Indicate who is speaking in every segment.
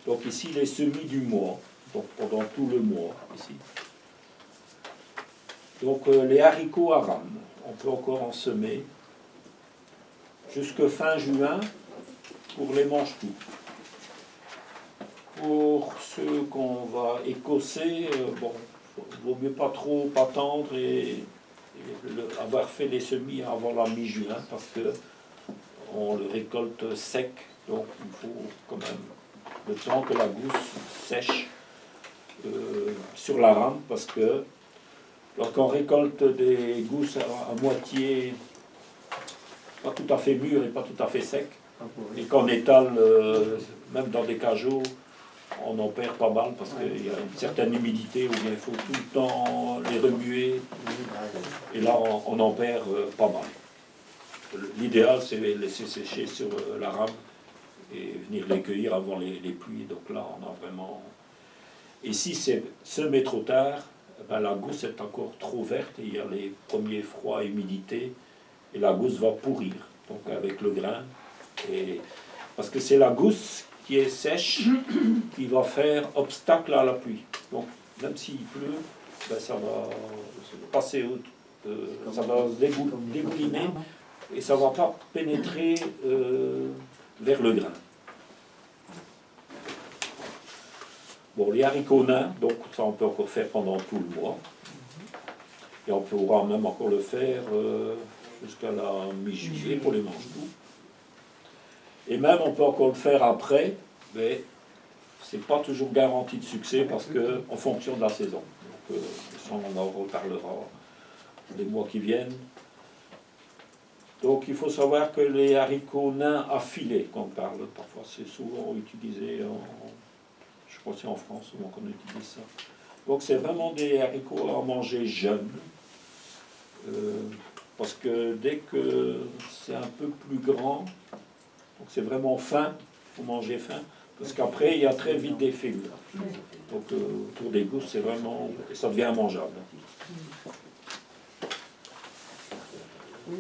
Speaker 1: Donc ici, les semis du mois, donc pendant tout le mois, ici. Donc les haricots à rames, on peut encore en semer jusque fin juin pour les mange-tout. Pour ceux qu'on va écosser, bon, vaut mieux pas trop attendre et avoir fait les semis avant la mi-juin parce que on le récolte sec, donc il faut quand même le temps que la gousse sèche sur la rame parce que lorsqu'on récolte des gousses à moitié pas tout à fait mûres et pas tout à fait secs et qu'on étale même dans des cajots, on en perd pas mal parce qu'il y a une certaine humidité où il faut tout le temps les remuer et là on en perd pas mal. L'idéal c'est les laisser sécher sur la rame et venir les cueillir avant les pluies, donc là on a vraiment... Et si c'est semé trop tard, ben la gousse est encore trop verte et il y a les premiers froids, humidité et la gousse va pourrir, donc avec le grain. Et... Parce que c'est la gousse qui est sèche qui va faire obstacle à la pluie. Donc même s'il pleut, ben ça va passer, ça va se dégouliner et ça ne va pas pénétrer vers le grain. Bon, les haricots nains, donc ça on peut encore faire pendant tout le mois. Et on pourra même encore le faire jusqu'à la mi-juillet pour les mange-tout. Et même on peut encore le faire après, mais c'est pas toujours garanti de succès parce que en fonction de la saison. Donc ça on en reparlera les mois qui viennent. Donc il faut savoir que les haricots nains à filet qu'on parle, parfois c'est souvent utilisé je crois que c'est en France souvent qu'on utilise ça. Donc c'est vraiment des haricots à manger jeunes. Parce que dès que c'est un peu plus grand, donc c'est vraiment fin, il faut manger fin, parce qu'après il y a très vite des fibres. Donc autour des gousses c'est vraiment, et ça devient mangeable.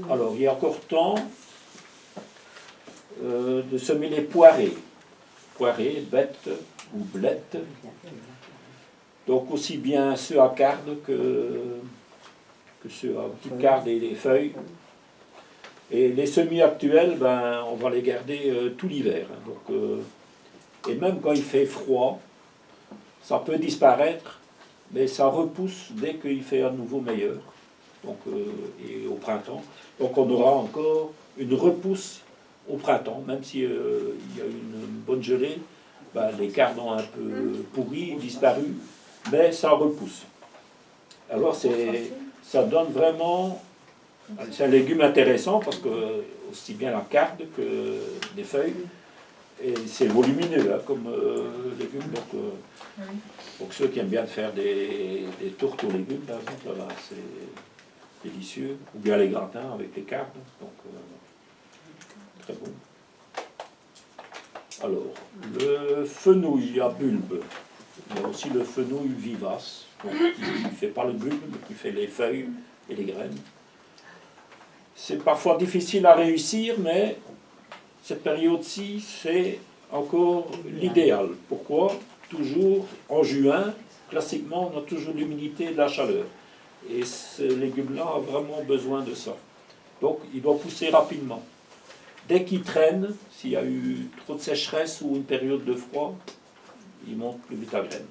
Speaker 1: Alors il y a encore temps de semer les poirées. Poirées, bêtes ou blettes. Donc aussi bien ceux à carde que ceux à petites cardes et les feuilles. Et les semis actuels, ben, on va les garder tout l'hiver. Donc, et même quand il fait froid, ça peut disparaître, mais ça repousse dès qu'il fait à nouveau meilleur. Donc, et au printemps. Donc on aura encore une repousse au printemps, même s'il y a une bonne gelée, ben, les cardes ont un peu pourri, disparu, mais ça repousse. Alors ça donne vraiment... C'est un légume intéressant parce que aussi bien la carde que les feuilles, et c'est volumineux hein, comme légume. Donc ceux qui aiment bien faire des tourtes aux légumes, par exemple, là, c'est délicieux. Ou bien les gratins avec les cardes, donc très bon. Alors, le fenouil à bulbe, il y a aussi le fenouil vivace, donc, qui ne fait pas le bulbe, mais qui fait les feuilles et les graines. C'est parfois difficile à réussir, mais cette période-ci, c'est encore l'idéal. Pourquoi? Toujours en juin, classiquement, on a toujours l'humidité et de la chaleur. Et ce légume-là a vraiment besoin de ça. Donc, il doit pousser rapidement. Dès qu'il traîne, s'il y a eu trop de sécheresse ou une période de froid, il monte plus vite à graines.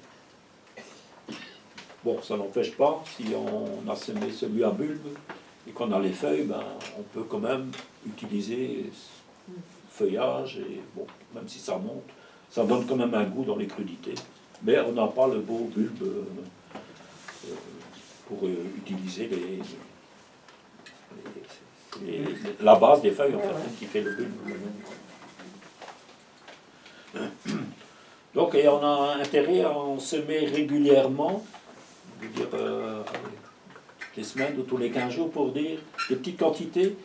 Speaker 1: Bon, ça n'empêche pas, si on a semé celui à bulbe, et qu'on a les feuilles, ben, on peut quand même utiliser feuillage, et bon, même si ça monte, ça donne quand même un goût dans les crudités. Mais on n'a pas le beau bulbe pour utiliser la base des feuilles, en fait, qui fait le bulbe. Donc, et on a intérêt à en semer régulièrement, je veux dire, les semaines ou tous les 15 jours pour dire des petites quantités,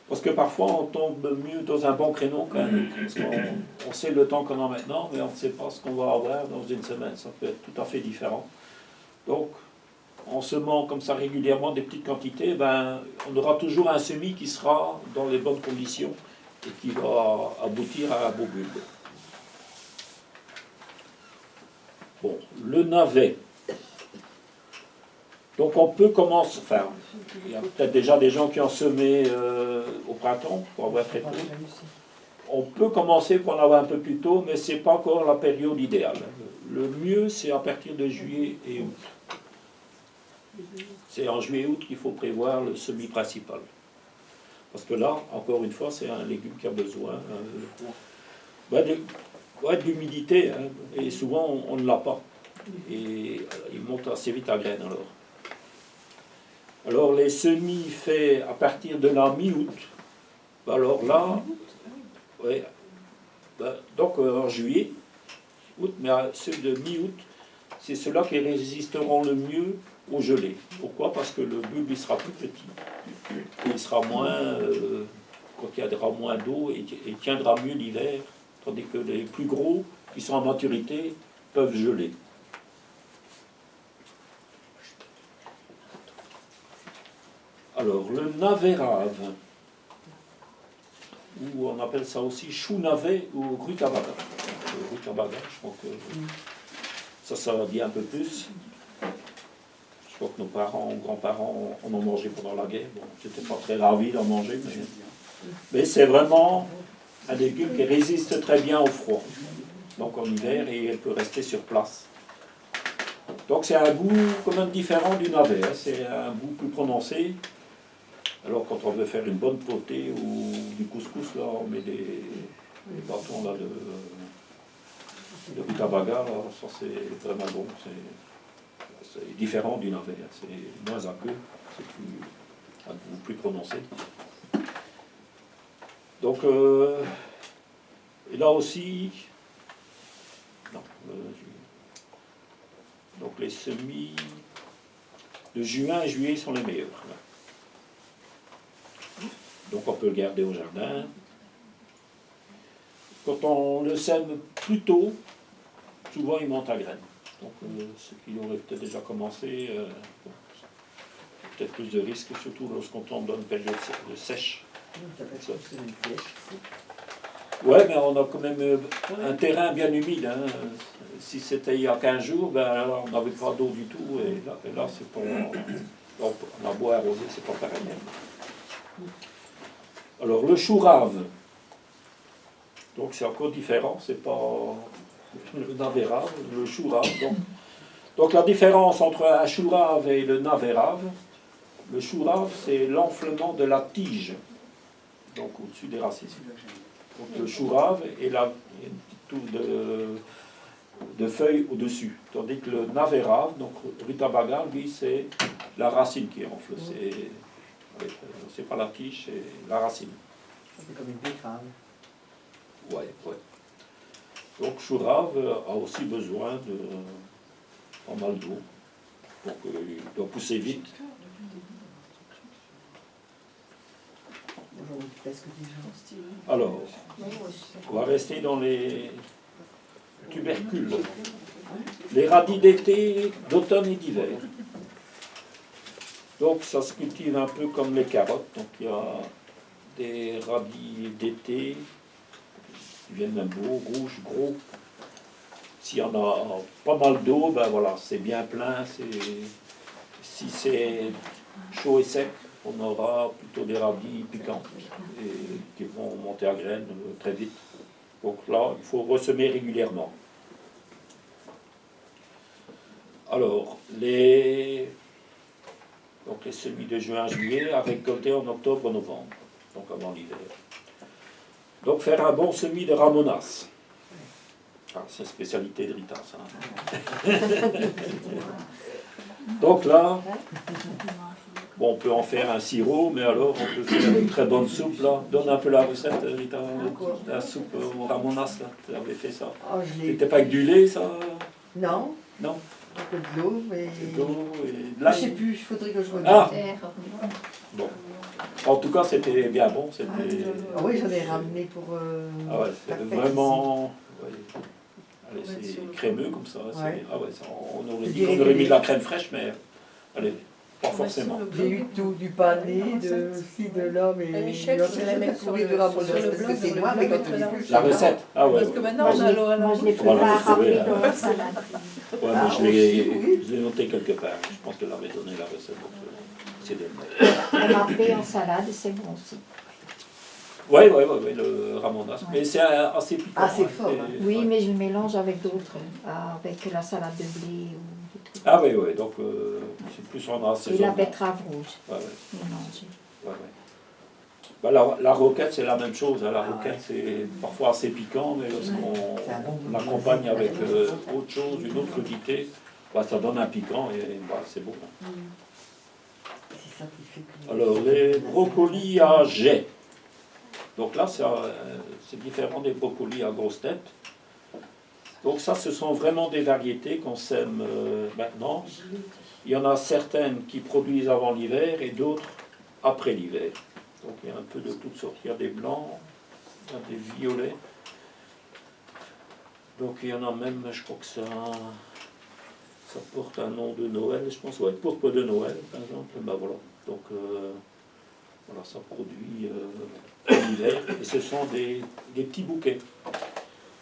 Speaker 1: parce que parfois on tombe mieux dans un bon créneau quand même, parce qu'on sait le temps qu'on a maintenant, mais on ne sait pas ce qu'on va avoir dans une semaine, ça peut être tout à fait différent. Donc en semant comme ça régulièrement des petites quantités, ben, on aura toujours un semis qui sera dans les bonnes conditions et qui va aboutir à un beau bulbe. le navet. Donc on peut commencer, enfin, il y a peut-être déjà des gens qui ont semé au printemps, pour avoir très tôt. On peut commencer pour en avoir un peu plus tôt, mais ce n'est pas encore la période idéale. Le mieux, c'est à partir de juillet et août. C'est en juillet et août qu'il faut prévoir le semis principal. Parce que là, encore une fois, c'est un légume qui a besoin d'humidité, hein, et souvent on ne l'a pas. Et il monte assez vite à graines alors. Alors les semis faits à partir de la mi-août, alors là, ouais, donc en juillet, août, mais ceux de mi-août, c'est ceux-là qui résisteront le mieux au gelé. Pourquoi? Parce que le bulbe il sera plus petit, et il sera moins, quand il y aura moins d'eau, et tiendra mieux l'hiver, tandis que les plus gros, qui sont en maturité, peuvent geler. Alors, le navet rave, ou on appelle ça aussi chou navet ou rutabaga. Rutabaga, je crois que ça dit un peu plus. Je crois que nos parents, grands-parents en ont mangé pendant la guerre. Bon, j'étais pas très ravi d'en manger, mais c'est vraiment un légume qui résiste très bien au froid. Donc en hiver, et elle peut rester sur place. Donc c'est un goût quand même différent du navet, hein. C'est un goût plus prononcé. Alors quand on veut faire une bonne potée ou du couscous, là on met des bâtons là, de rutabaga, là, ça c'est vraiment bon. C'est différent du navet, hein. C'est moins aqueux, c'est un goût plus prononcé. Donc et là aussi, non, donc les semis de juin et juillet sont les meilleurs. Là. Donc on peut le garder au jardin. Quand on le sème plus tôt, souvent il monte à graines. Donc ceux qui auraient peut-être déjà commencé, peut-être plus de risques, surtout lorsqu'on tombe dans une période de sèche. Ouais, mais on a quand même un terrain bien humide. Hein. Si c'était il y a 15 jours, ben, alors on n'avait pas d'eau du tout. Et là c'est pas. On a beau arroser, c'est pas pareil. Alors le chou rave, donc c'est encore différent, c'est pas le navet rave, le chou rave. Donc la différence entre un chou rave et le navet rave, le chou rave c'est l'enflement de la tige, donc au-dessus des racines. Donc le chou rave et là il y a un petit tout de feuilles au-dessus, tandis que le navet rave, donc rutabaga, lui c'est la racine qui enfle, c'est pas la tige, c'est la racine.
Speaker 2: C'est comme une betterave.
Speaker 1: Ouais. Donc chou rave a aussi besoin de pas mal d'eau. Donc il doit pousser vite. Alors, on va rester dans les tubercules. Les radis d'été, d'automne et d'hiver. Donc ça se cultive un peu comme les carottes. Donc il y a des radis d'été qui viennent d'un beau, rouge, gros. S'il y en a pas mal d'eau, ben voilà, c'est bien plein. Si c'est chaud et sec, on aura plutôt des radis piquants et qui vont monter à graines très vite. Donc là, il faut ressemer régulièrement. Alors, les semis de juin à juillet à récolter en octobre-novembre, donc avant l'hiver. Donc faire un bon semis de ramonas. Ah, c'est une spécialité de Rita, ça. Donc là, bon, on peut en faire un sirop, mais alors on peut faire une très bonne soupe là. Donne un peu la recette, Rita, la soupe au ramonas, là. Tu avais fait ça. C'était pas avec du lait, ça?
Speaker 2: Non.
Speaker 1: Non.
Speaker 2: Un peu de l'eau et...
Speaker 1: de l'ail.
Speaker 2: Je sais plus, il faudrait que je regarde.
Speaker 1: Ah. Bon. En tout cas, c'était bien bon.
Speaker 2: Ah oui, j'en ai ramené pour...
Speaker 1: ah ouais, c'est vraiment... Ouais. Allez, c'est crémeux comme ça.
Speaker 2: Ouais.
Speaker 1: Ah ouais, on aurait dit qu'on aurait mis de la crème fraîche, mais... Allez, pas forcément.
Speaker 2: J'ai eu tout, du pané, de ci, de là, mais...
Speaker 3: Michel, c'est la même sur le blog,
Speaker 2: parce que c'est moi, mais quand on dit plus,
Speaker 1: La recette. Ah ouais.
Speaker 3: Parce que maintenant, on a
Speaker 4: Moi, je l'ai préparé dans la salade.
Speaker 1: Ouais, mais
Speaker 2: Ah,
Speaker 1: je l'ai
Speaker 2: aussi, oui.
Speaker 1: je l'ai noté quelque part. Je pense qu'elle avait donné la recette. Donc, c'est de le mettre.
Speaker 4: Le râpé en salade, c'est bon aussi.
Speaker 1: Oui, le ramonas.
Speaker 4: Ouais.
Speaker 1: Mais c'est assez piquant.
Speaker 2: Ah, c'est
Speaker 1: hein,
Speaker 2: fort, hein.
Speaker 4: Oui,
Speaker 1: ouais.
Speaker 4: mais je le mélange avec d'autres, avec la salade de blé ou des trucs.
Speaker 1: Ah oui, donc c'est plus en
Speaker 4: Et la
Speaker 1: assaisonnement.
Speaker 4: betterave rouge
Speaker 1: Ouais.
Speaker 4: mélangée.
Speaker 1: Bah, la roquette, c'est la même chose. Hein. La
Speaker 2: Ah
Speaker 1: roquette,
Speaker 2: ouais.
Speaker 1: c'est parfois assez piquant, mais lorsqu'on
Speaker 2: C'est un bon goût.
Speaker 1: l'accompagne avec autre chose, une autre crudité, bah, ça donne un piquant et bah, c'est bon. Hein.
Speaker 2: C'est ça qui fait que...
Speaker 1: Alors, les brocolis à jet. Donc là, c'est différent des brocolis à grosse tête. Donc ça, ce sont vraiment des variétés qu'on sème maintenant. Il y en a certaines qui produisent avant l'hiver et d'autres après l'hiver. Donc il y a un peu de toutes sortes. Il y a des blancs, il y a des violets. Donc il y en a même, je crois que ça porte un nom de Noël, je pense, ouais, pourpre de Noël, par exemple. Ben voilà. Donc voilà, ça produit en hiver. Et ce sont des petits bouquets.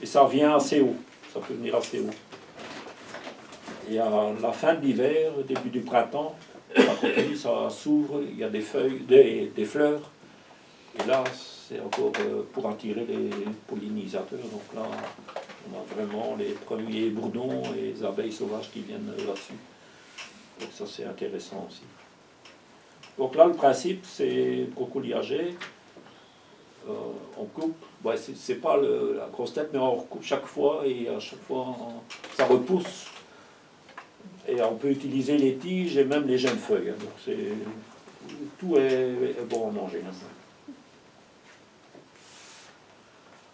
Speaker 1: Et ça vient assez haut. Ça peut venir assez haut. Et à la fin de l'hiver, début du printemps, ça continue, ça s'ouvre, il y a des feuilles, des fleurs. Et là, c'est encore pour attirer les pollinisateurs. Donc là, on a vraiment les premiers bourdons et les abeilles sauvages qui viennent là-dessus. Donc ça, c'est intéressant aussi. Donc là, le principe, c'est brocoli à jet. On coupe, ouais, c'est pas la grosse tête, mais on recoupe chaque fois et à chaque fois, ça repousse. Et on peut utiliser les tiges et même les jeunes feuilles. Hein. Donc tout est bon à manger. Hein.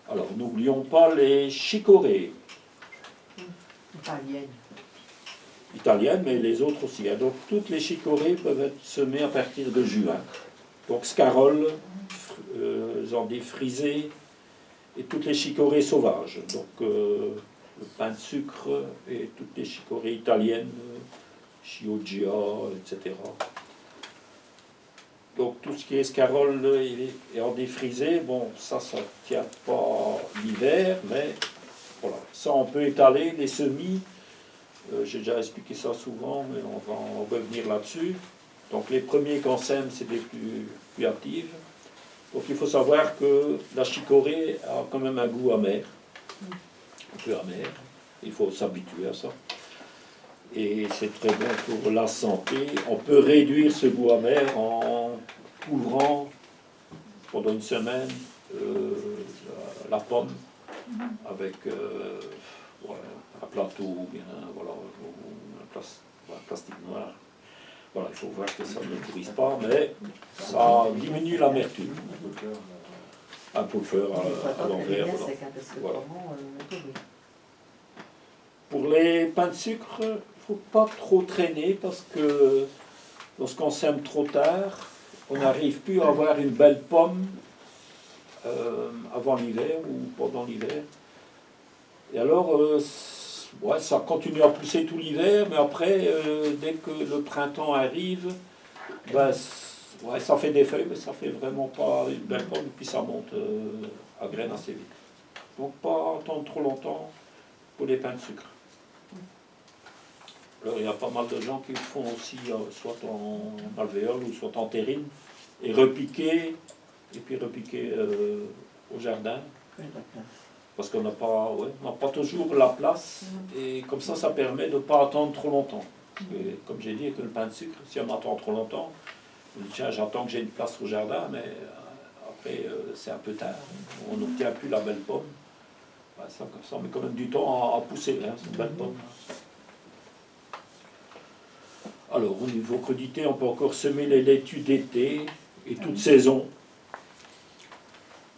Speaker 1: Alors, n'oublions pas les chicorées. Italiennes, mais les autres aussi. Hein. Donc, toutes les chicorées peuvent être semées à partir de juin. Donc, scaroles, j'en dis frisées, et toutes les chicorées sauvages. Donc, le pain de sucre et toutes les chicorées italiennes, chioggia, etc. Donc tout ce qui est escarole et en défrisé, bon, ça ne tient pas l'hiver, mais voilà. Ça, on peut étaler les semis. J'ai déjà expliqué ça souvent, mais on va en revenir là-dessus. Donc les premiers qu'on sème, c'est des plus actives. Donc il faut savoir que la chicorée a quand même un goût amer, un peu amer. Il faut s'habituer à ça. Et c'est très bon pour la santé. On peut réduire ce goût amer en couvrant pendant une semaine la pomme avec un plateau ou bien voilà, un plastique noir. Voilà, il faut voir que ça ne pourrisse pas, mais ça diminue l'amertume. Un pot de fleur à l'envers. Voilà. Pour les pains de sucre, il ne faut pas trop traîner parce que lorsqu'on sème trop tard, on n'arrive plus à avoir une belle pomme avant l'hiver ou pendant l'hiver. Et alors, ouais, ça continue à pousser tout l'hiver, mais après, dès que le printemps arrive, ben, ouais, ça fait des feuilles, mais ça fait vraiment pas une belle pomme, et puis ça monte à graines assez vite. Donc pas attendre trop longtemps pour les pains de sucre. Alors il y a pas mal de gens qui le font aussi, soit en alvéole ou soit en terrine, et repiquer, et puis repiquer au jardin. Parce qu'on n'a pas, on n'a pas toujours la place, et comme ça permet de ne pas attendre trop longtemps. Parce que, comme j'ai dit, avec le pain de sucre, si on attend trop longtemps, on dit tiens, j'attends que j'ai une place au jardin, mais après c'est un peu tard, on n'obtient plus la belle pomme. Ben, ça met quand même du temps à pousser, hein, cette belle pomme. Alors, au niveau crudité, on peut encore semer les laitues d'été et toute saison.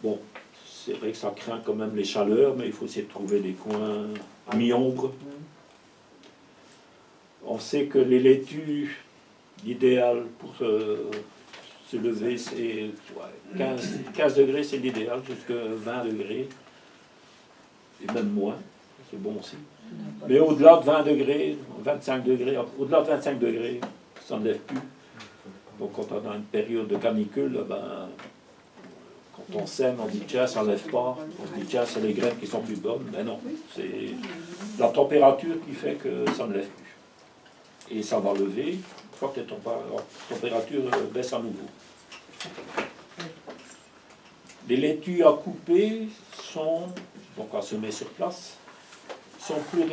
Speaker 1: Bon, c'est vrai que ça craint quand même les chaleurs, mais il faut essayer de trouver des coins à mi-ombre. On sait que les laitues, l'idéal pour se lever, c'est 15 degrés, c'est l'idéal, jusqu'à 20 degrés, et même moins, c'est bon aussi. Mais au-delà de 20 degrés, 25 degrés, au-delà de 25 degrés, ça ne lève plus. Donc quand on a une période de canicule, ben, quand Quand on sème, on dit tiens, ça ne lève pas. On se dit tiens, c'est les graines qui sont plus bonnes. Mais non, c'est la température qui fait que ça ne lève plus. Et ça va lever une fois que la température baisse à nouveau. Les laitues à couper sont, donc à semer sur place, sont plus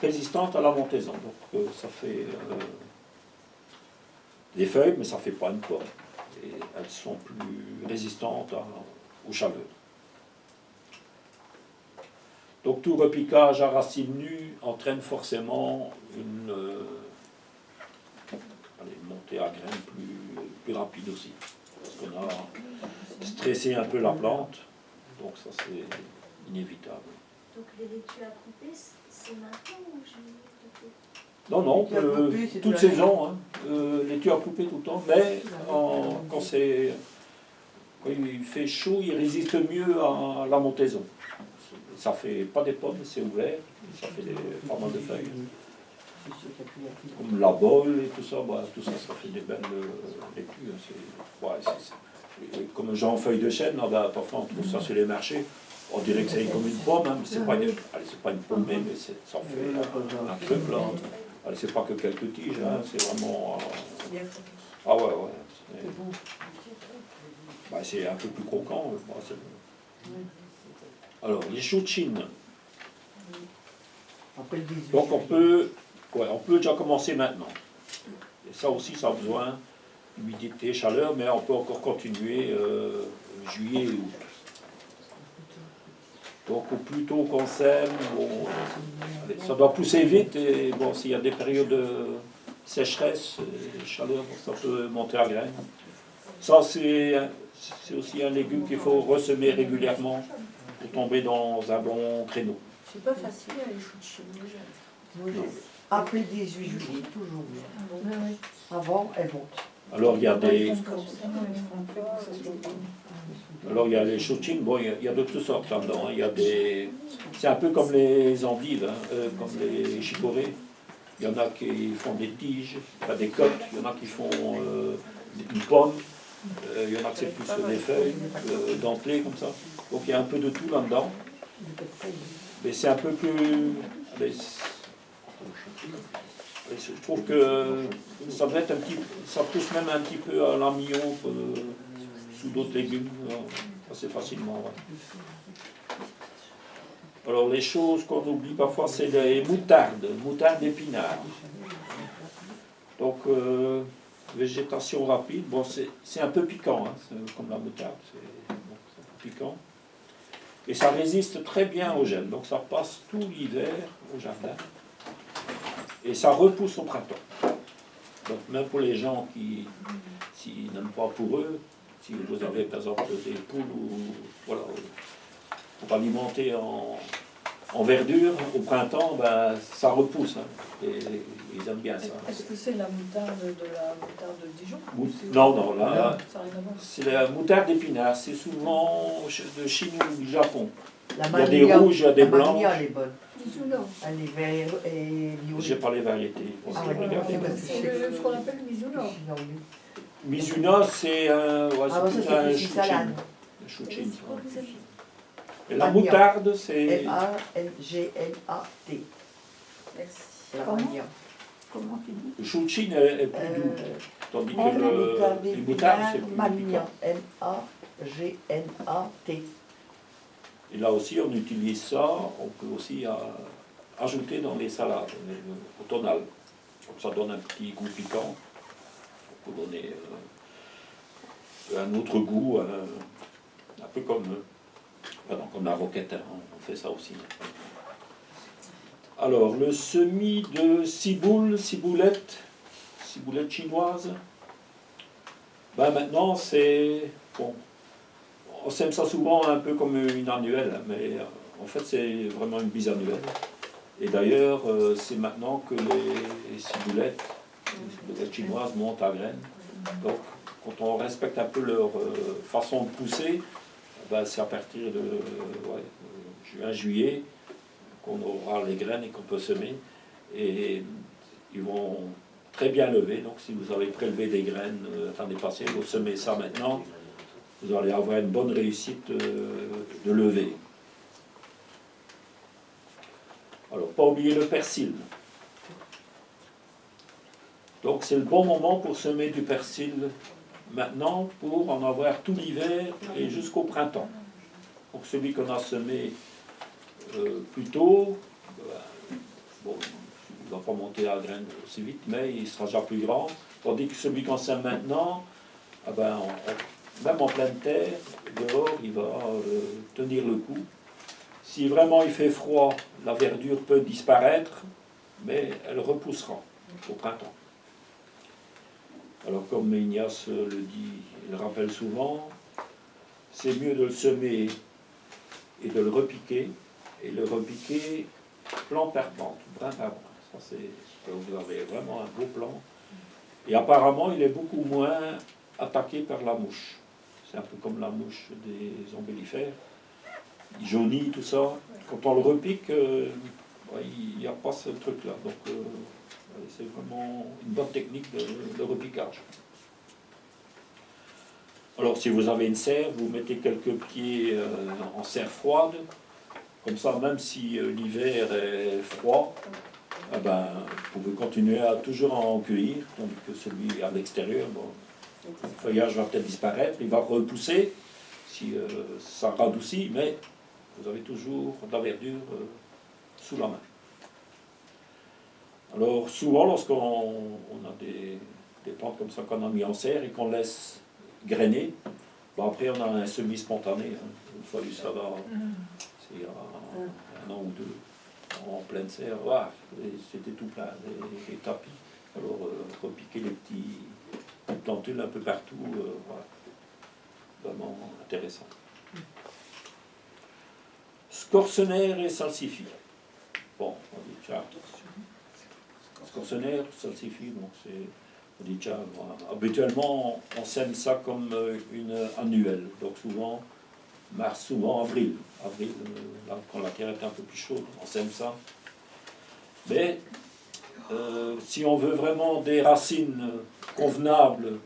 Speaker 1: résistantes à la montaison. Donc ça fait des feuilles, mais ça ne fait pas une pomme. Et elles sont plus résistantes aux chaleurs. Donc tout repiquage à racines nues entraîne forcément une montée à graines plus rapide aussi. Parce qu'on a stressé un peu la plante, donc ça c'est inévitable.
Speaker 5: Donc les laitues à couper, c'est maintenant ou juillet?
Speaker 1: Non, non,
Speaker 2: Laitue à couper, c'est
Speaker 1: toute
Speaker 2: toute l'année.
Speaker 1: saison, hein. Laitue à couper tout le temps, mais quand il fait chaud, il résiste mieux à la montaison. Ça fait pas des pommes, c'est ouvert, ça fait pas mal de feuilles. Comme la bolle et tout ça, ça fait des belles laitues. Comme genre en feuille de chêne, parfois on trouve ça sur les marchés. On dirait que c'est comme une pomme, hein, mais c'est pas une pomme, mais ça fait un truc là. Allez, c'est pas que quelques tiges, hein, c'est vraiment. Ah ouais, c'est un peu plus croquant. Alors, les choux de Chine.
Speaker 2: Après le 18.
Speaker 1: Donc on peut déjà commencer maintenant. Et ça aussi, ça a besoin d'humidité, chaleur, mais on peut encore continuer juillet et août. Donc au plus tôt qu'on sème, ça doit pousser vite, et bon, s'il y a des périodes de sécheresse, chaleur, ça peut monter à graines. Ça, c'est aussi un légume qu'il faut ressemer régulièrement pour tomber dans un bon créneau.
Speaker 3: C'est pas facile les choux de Chine.
Speaker 2: Après le 18 juillet, toujours bien. Avant, elles montent.
Speaker 1: Alors il y a des...
Speaker 3: Comme ça, ils font pas, ça se voit pas.
Speaker 1: Alors il y a les choutines, bon, il y a de toutes sortes là-dedans. Il y a des... C'est un peu comme les endives, hein, comme les chicorées. Il y en a qui font des tiges, enfin, des cotes, il y en a qui font une pomme, il y en a qui c'est plus des feuilles, dentelées comme ça. Donc il y a un peu de tout là-dedans. Mais c'est un peu plus... Je trouve que ça doit être ça pousse même un petit peu à l'amillon sous d'autres légumes, assez facilement. Ouais. Alors les choses qu'on oublie parfois, c'est les moutardes épinards. Donc végétation rapide, bon c'est un peu piquant, hein, comme la moutarde, c'est un peu piquant. Et ça résiste très bien aux gènes, donc ça passe tout l'hiver au jardin. Et ça repousse au printemps. Donc même pour les gens qui n'aiment pas pour eux, si vous avez par exemple des poules ou voilà, pour alimenter en verdure au printemps, ça repousse. Hein, et ils aiment bien ça.
Speaker 3: Est-ce que c'est la moutarde de de Dijon?
Speaker 1: Non, là,
Speaker 3: Ça a rien à voir.
Speaker 1: c'est la moutarde d'épinard. C'est souvent de Chine ou du Japon.
Speaker 2: La
Speaker 1: Il y a des rouges, il y a des
Speaker 2: la
Speaker 1: blancs.
Speaker 2: Maglia, elle est bonne.
Speaker 5: Mizuno.
Speaker 2: Elle est verte et
Speaker 1: J'ai
Speaker 2: violet.
Speaker 1: pas les variétés.
Speaker 2: Ah ouais, regardez, parce que
Speaker 3: C'est ce qu'on appelle le Mizuno.
Speaker 1: Mizuna, c'est un,
Speaker 2: Ah, ça, c'est
Speaker 1: un
Speaker 2: plus une salade.
Speaker 1: chouchin.
Speaker 5: C'est quoi vous avez?
Speaker 1: Et la
Speaker 2: Maglia.
Speaker 1: moutarde, c'est...
Speaker 2: M-A-L-G-L-A-T.
Speaker 3: Merci.
Speaker 2: La
Speaker 4: Comment
Speaker 2: Maglia.
Speaker 4: Comment tu dis?
Speaker 1: Le chouchin est plus doux. Tandis que les moutardes, c'est plus
Speaker 2: Maglia.
Speaker 1: piquant.
Speaker 2: M-A-G-N-A-T.
Speaker 1: Et là aussi, on utilise ça. On peut aussi ajouter dans les salades, automnales. Donc ça donne un petit goût piquant. On peut donner un autre goût, un peu comme la roquette. Hein, on fait ça aussi. Alors, le semis de ciboulette chinoise, maintenant c'est... Bon, on sème ça souvent un peu comme une annuelle, hein, mais en fait c'est vraiment une bisannuelle. Et d'ailleurs, c'est maintenant que les ciboulettes chinoises montent à graines. Donc, quand on respecte un peu leur façon de pousser, c'est à partir de juin, juillet qu'on aura les graines et qu'on peut semer. Et ils vont très bien lever. Donc, si vous avez prélevé des graines l'année passée, vous semez ça maintenant. vous allez avoir une bonne réussite de levée. Alors, pas oublier le persil. Donc, c'est le bon moment pour semer du persil maintenant pour en avoir tout l'hiver et jusqu'au printemps. Donc, celui qu'on a semé plus tôt, bon, il ne va pas monter à la graine aussi vite, mais il sera déjà plus grand. Tandis que celui qu'on sème maintenant, ah ben, même en pleine terre, dehors, il va tenir le coup. Si vraiment il fait froid, la verdure peut disparaître, mais elle repoussera au printemps. Alors comme Ignace le dit, il le rappelle souvent, c'est mieux de le semer et de le repiquer, et le repiquer plant par plante, brin par brin. Ça, c'est, vous avez vraiment un beau plant. Et apparemment, il est beaucoup moins attaqué par la mouche. C'est un peu comme la mouche des ombellifères. Il jaunit, tout ça. Quand on le repique, il n'y a pas ce truc-là. Donc, c'est vraiment une bonne technique de repiquage. Alors, si vous avez une serre, vous mettez quelques pieds en serre froide. Comme ça, même si l'hiver est froid, eh ben, vous pouvez continuer à toujours en cueillir, tandis que celui à l'extérieur, bon, le feuillage va peut-être disparaître, il va repousser si ça radoucit, mais vous avez toujours de la verdure sous la main. Alors souvent, lorsqu'on a des plantes comme ça qu'on a mis en serre et qu'on laisse grainer, bon, après on a un semi-spontané, hein. Une fois du ça va, c'est il y a un an ou deux, en pleine serre, voilà, c'était tout plein, les tapis. Alors repiquer les petites plantules un peu partout, voilà. Vraiment intéressant. Scorcenaire et salsifis. Bon, on dit déjà, scorcenaire, salsifis, donc c'est, on dit déjà, voilà. Habituellement on sème ça comme une annuelle, donc souvent mars, souvent avril, là, quand la terre est un peu plus chaude, on sème ça. Mais si on veut vraiment des racines convenables,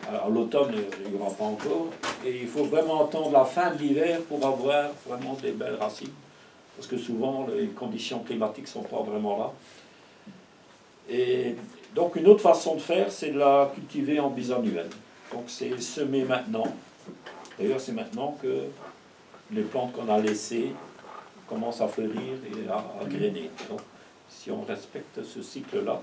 Speaker 1: à l'automne, il n'y aura pas encore, et il faut vraiment attendre la fin de l'hiver pour avoir vraiment des belles racines, parce que souvent les conditions climatiques ne sont pas vraiment là. Et donc une autre façon de faire, c'est de la cultiver en bisannuelle. Donc c'est semer maintenant. D'ailleurs, c'est maintenant que les plantes qu'on a laissées commencent à fleurir et à grainer. Donc, si on respecte ce cycle-là,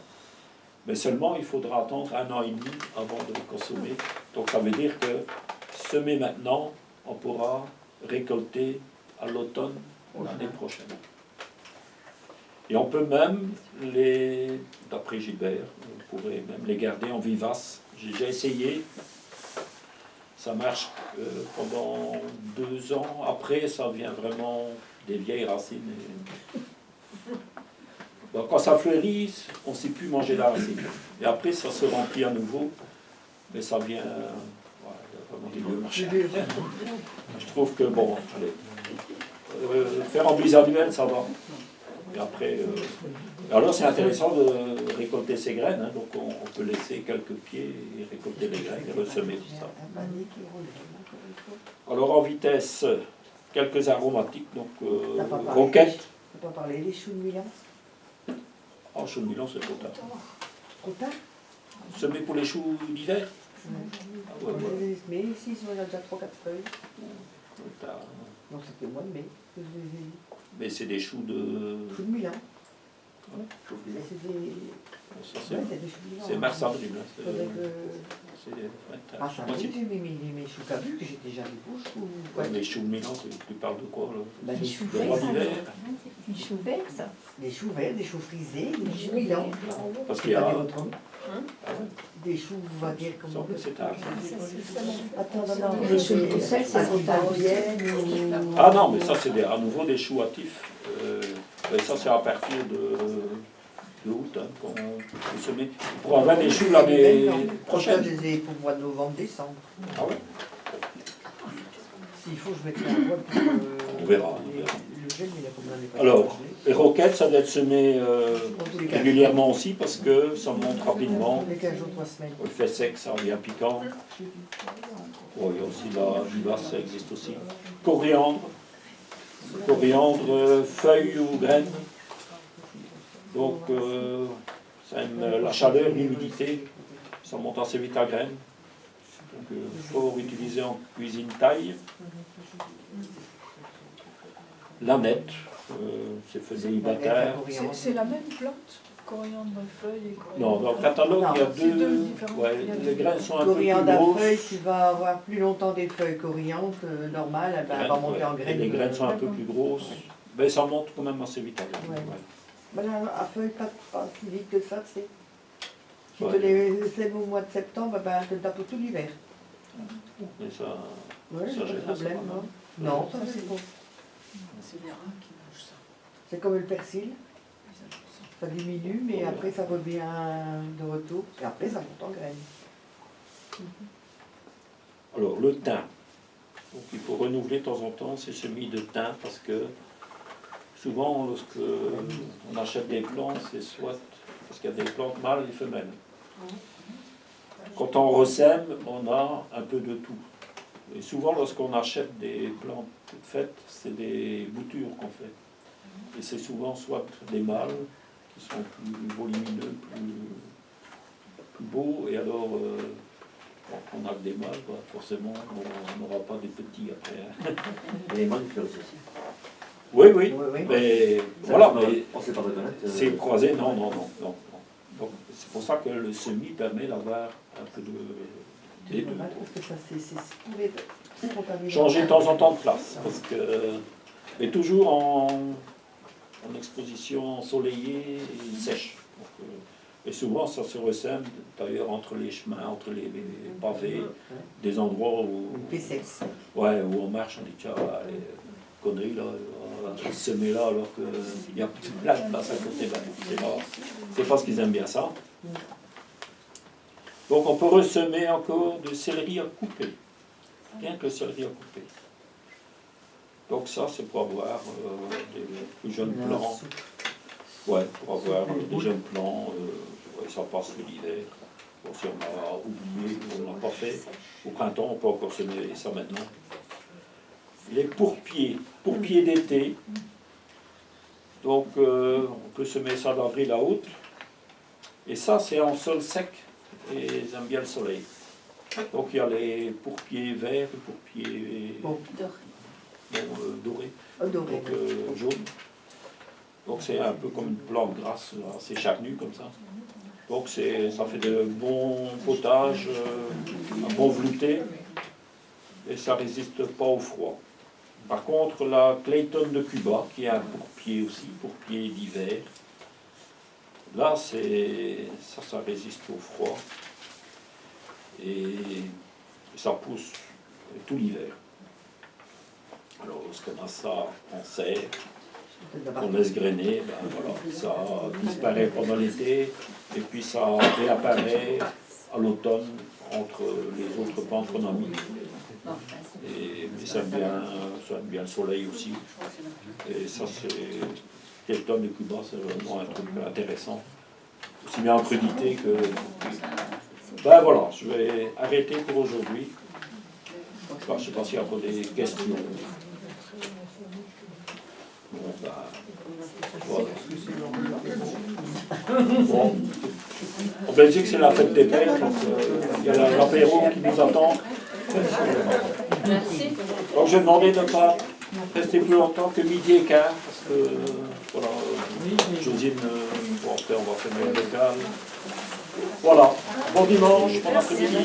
Speaker 1: mais seulement il faudra attendre 1 an et demi avant de le consommer. Donc, ça veut dire que semer maintenant, on pourra récolter à l'automne l'année prochaine. Et on peut même d'après Gilbert, on pourrait même les garder en vivace. J'ai déjà essayé. Ça marche pendant 2 ans. Après, ça devient vraiment des vieilles racines. Donc, quand ça fleurit, on ne sait plus manger la racine. Et après, ça se remplit à nouveau. Mais ça vient vraiment des vieux marchés. Je trouve que, bon, allez, faire en bisannuelle, ça va. Et après, alors c'est intéressant de récolter ces graines, hein, donc on peut laisser quelques pieds et récolter les graines et ressemer tout ça. Alors en vitesse, quelques aromatiques, donc roquette.
Speaker 2: On peut parler des choux de Milan.
Speaker 1: Ah, choux de Milan, c'est trop tard.
Speaker 2: Trop tard.
Speaker 1: Semer pour les choux d'hiver. Ah, ouais, ouais.
Speaker 2: Mais ici, ils ont déjà 3-4 feuilles.
Speaker 1: Trop tard.
Speaker 2: Non, c'était au mois de mai. Que je les ai eus.
Speaker 1: Mais c'est des choux de...
Speaker 2: Choux de Milan.
Speaker 1: Ouais, choux de Milan.
Speaker 2: C'est des...
Speaker 1: Ça,
Speaker 2: Ouais, c'est des choux de Milan.
Speaker 1: c'est mars-avril. Hein,
Speaker 2: Faudrait que... Ah, ça
Speaker 1: moi,
Speaker 2: oui, j'ai mis mes choux cabus, que j'étais jamais bouche ou...
Speaker 1: ouais, les choux de Milan, tu parles de quoi là?
Speaker 2: Bah, des choux
Speaker 1: Le roi d'hiver.
Speaker 4: Du chou vert, ça.
Speaker 2: Des choux verts, des choux frisés, des choux Milan.
Speaker 1: Parce qu'il y a...
Speaker 2: Ah ouais. Des choux, on va dire, comment...
Speaker 1: C'est tard.
Speaker 2: Attends, non,
Speaker 4: Les choux tout seuls, c'est trop tard.
Speaker 1: Ah non, mais ça c'est à nouveau des choux hâtifs. Et ça c'est à partir de août hein, qu'on peut semer. Pour avoir des choux l'année prochaine.
Speaker 2: Je les ai pour le mois de novembre, décembre.
Speaker 1: Ah ouais.
Speaker 2: S'il faut, je mettrai un voile pour
Speaker 1: On verra.
Speaker 2: le gelé, mais comme l'année passée,
Speaker 1: Alors,
Speaker 2: pas gelé.
Speaker 1: les roquettes, ça doit être semé
Speaker 2: Dans tous les cas,
Speaker 1: régulièrement aussi parce que ça monte rapidement.
Speaker 2: tous les 15 jours, 3 semaines.
Speaker 1: Il fait sec, ça devient piquant. Oh, il y a aussi la vivace, ça existe aussi. Coriandre. Coriandre, feuilles ou graines. Donc, ça aime la chaleur, l'humidité. Ça monte assez vite à graines. Donc, il faut utiliser en cuisine taille. L'aneth, c'est feuilles
Speaker 3: C'est la même plante, coriandre feuille et coriandre.
Speaker 1: Non, dans le catalogue, il y a
Speaker 3: C'est deux
Speaker 1: deux.
Speaker 3: différents.
Speaker 1: Ouais,
Speaker 3: Il y a
Speaker 1: les
Speaker 3: deux.
Speaker 1: graines sont un peu plus
Speaker 2: Coriandre à feuilles,
Speaker 1: grosses.
Speaker 2: tu vas avoir plus longtemps des feuilles coriandre que normal, elle va monter en
Speaker 1: Ouais. Et
Speaker 2: graines.
Speaker 1: les graines sont un peu plus grosses. Mais ça monte quand même assez vite à graines.
Speaker 2: Ouais.
Speaker 1: Ouais.
Speaker 2: Ben là, à feuilles, pas plus vite que ça, tu sais. Si
Speaker 1: Ouais.
Speaker 2: tu les sèmes au mois de septembre, ben, tu as pour tout l'hiver.
Speaker 1: Mais ça,
Speaker 2: Oui,
Speaker 1: Ça
Speaker 2: c'est pas
Speaker 1: gêne,
Speaker 2: de
Speaker 1: ça,
Speaker 2: problème,
Speaker 1: pas
Speaker 2: non.
Speaker 1: mal.
Speaker 2: Non, ça c'est bon.
Speaker 3: C'est les rats qui mangent ça.
Speaker 2: C'est comme le persil,
Speaker 3: Ils adorent ça.
Speaker 2: ça diminue, mais après ça revient de retour, et après ça monte en graines.
Speaker 1: alors, le thym. Donc, il faut renouveler de temps en temps ces semis de thym parce que souvent, lorsque on achète des plantes, c'est soit parce qu'il y a des plantes mâles et femelles. Quand on ressème, on a un peu de tout. Et souvent, lorsqu'on achète des plantes toutes faites, c'est des boutures qu'on fait. Et c'est souvent soit des mâles qui sont plus volumineux, plus beaux, et alors, quand on a que des mâles, bah, forcément, on n'aura pas des petits après. Hein.
Speaker 6: Et les manucures aussi.
Speaker 1: Oui, oui,
Speaker 2: Oui, oui.
Speaker 1: mais voilà, mais
Speaker 6: On sait pas reconnaître.
Speaker 1: c'est croisé, non. Donc, c'est pour ça que le semis permet d'avoir un peu des deux.
Speaker 2: Dommage, parce que ça, c'est tous les spontanément.
Speaker 1: Changer de temps en temps de place, parce que, mais toujours en exposition ensoleillée et sèche. Donc, et souvent, ça se ressème d'ailleurs entre les chemins, entre les pavés, des endroits où,
Speaker 2: Une sec.
Speaker 1: ouais, où on marche, on dit tiens, allez, connerie là, on va semer là alors qu'il y a plus de place à côté. Ben, c'est pas ce qu'ils aiment bien ça. Donc on peut ressemer encore du céleri à couper, rien que le céleri à couper. Donc ça, c'est pour avoir des plus jeunes plants. Ouais, pour avoir des jeunes plants, ouais, ça passe l'hiver. Bon, si on a oublié, on n'a pas fait, au printemps, on peut encore semer ça maintenant. Les pourpiers d'été. Donc on peut semer ça d'avril à août. Et ça, c'est en sol sec et ils aiment bien le soleil. Donc il y a les pourpiers verts, les pourpiers dorés,
Speaker 2: Odoré.
Speaker 1: donc jaunes. Donc c'est un peu comme une plante grasse, assez charnue comme ça. Donc ça fait de bons potages, un bon velouté, et ça résiste pas au froid. Par contre, la Clayton de Cuba, qui est un pourpier aussi, pourpier d'hiver, là, ça résiste au froid et ça pousse tout l'hiver. Alors, lorsqu'on a ça en serre, on laisse grainer, ben voilà, ça disparaît pendant l'été et puis ça réapparaît à l'automne entre les autres plantes qu'on a mis. Mais ça aime bien le soleil aussi. Et ça, c'est Clayton de Cuba, c'est vraiment un truc intéressant. Aussi bien en crudité que. Ben voilà, je vais arrêter pour aujourd'hui. Je ne sais pas s'il y a encore des questions. Bon, ben, voilà. Bon. En Belgique, c'est la fête des pères, donc il y a l'apéro qui nous attend.
Speaker 4: Merci.
Speaker 1: Donc je vais demander de ne pas rester plus longtemps que midi et quart, parce que voilà, Josine, bon après on va faire le local. Voilà, bon dimanche, bon après-midi.